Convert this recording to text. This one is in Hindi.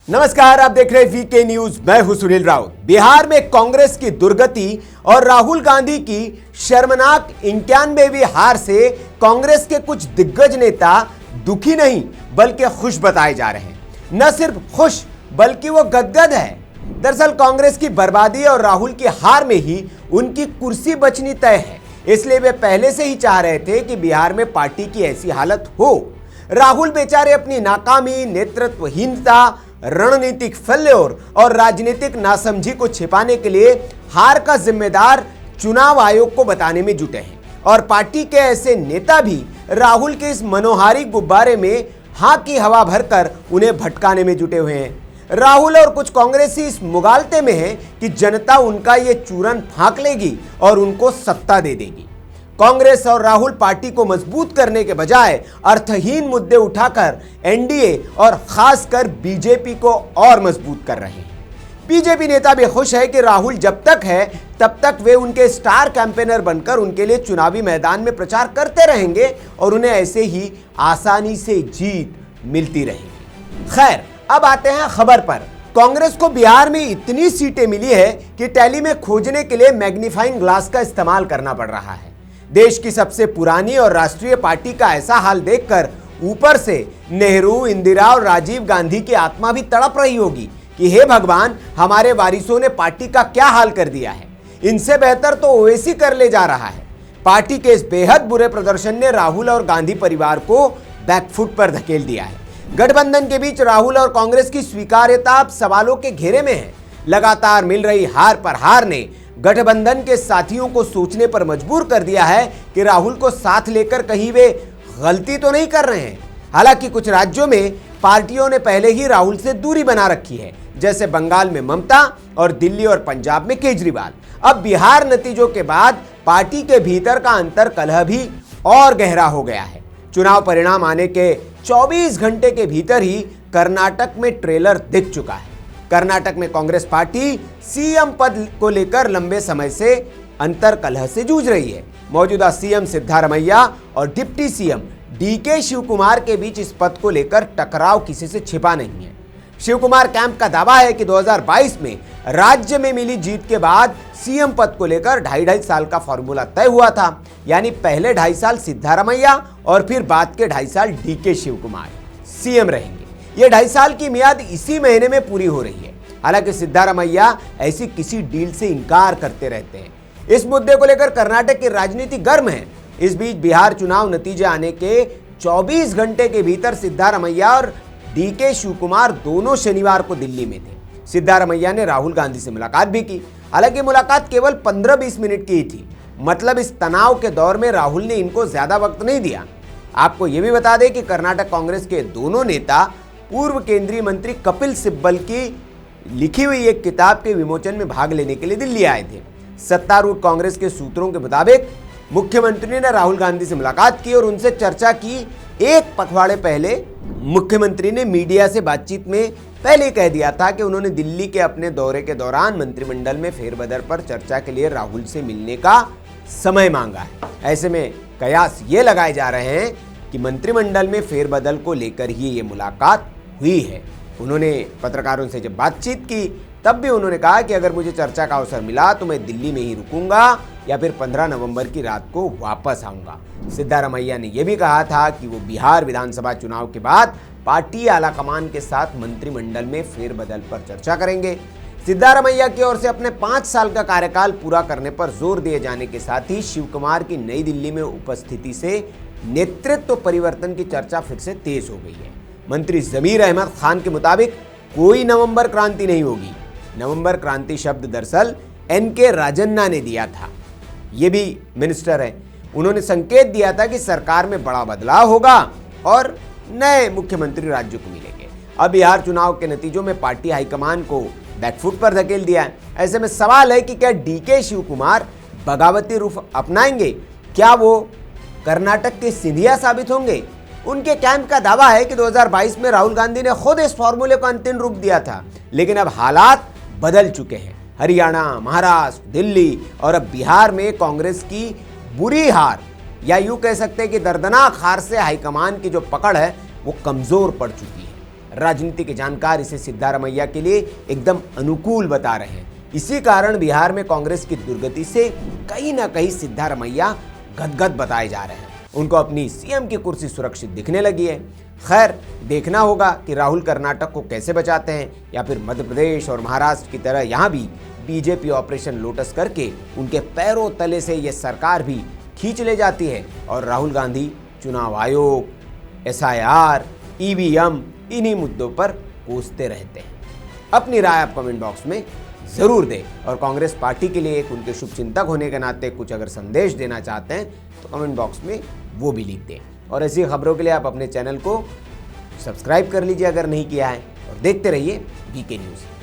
नमस्कार, आप देख रहे हैं वीके न्यूज। मैं हूं सुनील राउत। बिहार में कांग्रेस की दुर्गति और राहुल गांधी की शर्मनाक 91वीं हार से कांग्रेस के कुछ दिग्गज नेता दुखी नहीं बल्कि खुश बताए जा रहे हैं। न सिर्फ खुश बल्कि वो गदगद है। दरअसल कांग्रेस की बर्बादी और राहुल की हार में ही उनकी कुर्सी बचनी तय है। इसलिए वे पहले से ही चाह रहे थे कि बिहार में पार्टी की ऐसी हालत हो। राहुल बेचारे अपनी नाकामी, नेतृत्वहीनता, रणनीतिक फेल्योर और राजनीतिक नासमझी को छिपाने के लिए हार का जिम्मेदार चुनाव आयोग को बताने में जुटे हैं। और पार्टी के ऐसे नेता भी राहुल के इस मनोहारी गुब्बारे में हां की हवा भरकर उन्हें भटकाने में जुटे हुए हैं। राहुल और कुछ कांग्रेसी इस मुगालते में हैं कि जनता उनका ये चूरन फांक लेगी और उनको सत्ता दे देगी। कांग्रेस और राहुल पार्टी को मजबूत करने के बजाय अर्थहीन मुद्दे उठाकर एनडीए और खासकर बीजेपी को और मजबूत कर रहे हैं। बीजेपी नेता भी खुश है कि राहुल जब तक है तब तक वे उनके स्टार कैंपेनर बनकर उनके लिए चुनावी मैदान में प्रचार करते रहेंगे और उन्हें ऐसे ही आसानी से जीत मिलती रहेगी। खैर, अब आते हैं खबर पर। कांग्रेस को बिहार में इतनी सीटें मिली है कि टैली में खोजने के लिए मैग्नीफाइंग ग्लास का इस्तेमाल करना पड़ रहा है। देश की सबसे पुरानी और राष्ट्रीय पार्टी का ऐसा हाल देखकर ऊपर से नेहरू, इंदिरा और राजीव गांधी की आत्मा भी तड़प रही होगी कि हे भगवान, हमारे वारिसों ने पार्टी का क्या हाल कर दिया है। इनसे बेहतर तो ओवैसी कर ले जा रहा है। पार्टी के इस बेहद बुरे प्रदर्शन ने राहुल और गांधी परिवार को बैकफुट पर धकेल दिया है। गठबंधन के बीच राहुल और कांग्रेस की स्वीकार्यता अब सवालों के घेरे में है। लगातार मिल रही हार पर हार ने गठबंधन के साथियों को सोचने पर मजबूर कर दिया है कि राहुल को साथ लेकर कहीं वे गलती तो नहीं कर रहे हैं। हालांकि कुछ राज्यों में पार्टियों ने पहले ही राहुल से दूरी बना रखी है, जैसे बंगाल में ममता और दिल्ली और पंजाब में केजरीवाल। अब बिहार नतीजों के बाद पार्टी के भीतर का अंतर कलह भी और गहरा हो गया है। चुनाव परिणाम आने के 24 घंटे के भीतर ही कर्नाटक में ट्रेलर दिख चुका है। कर्नाटक में कांग्रेस पार्टी सीएम पद को लेकर लंबे समय से अंतर कलह से जूझ रही है। मौजूदा सीएम सिद्धारमैया और डिप्टी सीएम डीके शिवकुमार के बीच इस पद को लेकर टकराव किसी से छिपा नहीं है। शिवकुमार कैंप का दावा है कि 2022 में राज्य में मिली जीत के बाद सीएम पद को लेकर 2.5 साल का फॉर्मूला तय हुआ था। यानी पहले 2.5 साल सिद्धारमैया और फिर बाद के 2.5 साल डीके शिवकुमार सीएम रहेंगे। ये 2.5 साल की मियाद इसी महीने में पूरी हो रही है। हालांकि सिद्धारमैया ऐसी किसी डील से इनकार करते रहते हैं। इस मुद्दे को लेकर कर्नाटक की राजनीति गर्म है। इस बीच बिहार चुनाव नतीजे आने के 24 घंटे के भीतर सिद्धारमैया और डीके शिवकुमार दोनों शनिवार को दिल्ली में थे। सिद्धारमैया ने राहुल गांधी से मुलाकात भी की। हालांकि मुलाकात केवल 15-20 मिनट की ही थी। मतलब इस तनाव के दौर में राहुल ने इनको ज्यादा वक्त नहीं दिया। आपको यह भी बता दें कि कर्नाटक कांग्रेस के दोनों नेता पूर्व केंद्रीय मंत्री कपिल सिब्बल की लिखी हुई एक किताब के विमोचन में भाग लेने के लिए दिल्ली आए थे। सत्तारूढ़ कांग्रेस के सूत्रों के मुताबिक मुख्यमंत्री ने राहुल गांधी से मुलाकात की और उनसे चर्चा की। एक पखवाड़े पहले मुख्यमंत्री ने मीडिया से बातचीत में पहले कह दिया था कि उन्होंने दिल्ली के अपने दौरे के दौरान मंत्रिमंडल में फेरबदल पर चर्चा के लिए राहुल से मिलने का समय मांगा है। ऐसे में कयास ये लगाए जा रहे हैं कि मंत्रिमंडल में फेरबदल को लेकर ही ये मुलाकात हुई है। उन्होंने पत्रकारों से जब बातचीत की तब भी उन्होंने कहा कि अगर मुझे चर्चा का अवसर मिला तो मैं दिल्ली में ही रुकूंगा या फिर 15 नवंबर की रात को वापस आऊंगा। सिद्धारमैया ने यह भी कहा था कि वो बिहार विधानसभा चुनाव के बाद पार्टी आलाकमान के साथ मंत्रिमंडल में फेरबदल पर चर्चा करेंगे। सिद्धारमैया की ओर से अपने 5 साल का कार्यकाल पूरा करने पर जोर दिए जाने के साथ ही शिवकुमार की नई दिल्ली में उपस्थिति से नेतृत्व परिवर्तन की चर्चा फिर से तेज हो गई है। मंत्री जमीर अहमद खान के मुताबिक कोई नवंबर क्रांति नहीं होगी। नवंबर क्रांति शब्द दरअसल एनके राजन्ना ने दिया था। ये भी मिनिस्टर है। उन्होंने संकेत दिया था कि सरकार में बड़ा बदलाव होगा और नए मुख्यमंत्री राज्य को मिलेंगे। अब बिहार चुनाव के नतीजों में पार्टी हाईकमान को बैकफुट पर धकेल दिया है। ऐसे में सवाल है कि क्या डीके शिवकुमार बगावती रुख अपनाएंगे? क्या वो कर्नाटक के सिंधिया साबित होंगे? उनके कैंप का दावा है कि 2022 में राहुल गांधी ने खुद इस फॉर्मूले को अंतिम रूप दिया था, लेकिन अब हालात बदल चुके हैं। हरियाणा, महाराष्ट्र, दिल्ली और अब बिहार में कांग्रेस की बुरी हार या यूं कह सकते हैं कि दर्दनाक हार से हाईकमान की जो पकड़ है वो कमजोर पड़ चुकी है। राजनीति के जानकार इसे सिद्धारमैया के लिए एकदम अनुकूल बता रहे हैं। इसी कारण बिहार में कांग्रेस की दुर्गति से कहीं ना कहीं सिद्धारमैया गदगद बताए जा रहे हैं। उनको अपनी सीएम की कुर्सी सुरक्षित दिखने लगी है। खैर, देखना होगा कि राहुल कर्नाटक को कैसे बचाते हैं, या फिर मध्य प्रदेश और महाराष्ट्र की तरह यहाँ भी बीजेपी ऑपरेशन लोटस करके उनके पैरों तले से ये सरकार भी खींच ले जाती है और राहुल गांधी चुनाव आयोग, SIR, EVM इन्हीं मुद्दों पर कोसते रहते हैं। अपनी राय आप कमेंट बॉक्स में जरूर दें, और कांग्रेस पार्टी के लिए एक उनके शुभचिंतक होने के नाते कुछ अगर संदेश देना चाहते हैं तो कमेंट बॉक्स में वो भी लिख दें। और ऐसी खबरों के लिए आप अपने चैनल को सब्सक्राइब कर लीजिए अगर नहीं किया है, और देखते रहिए VK न्यूज़।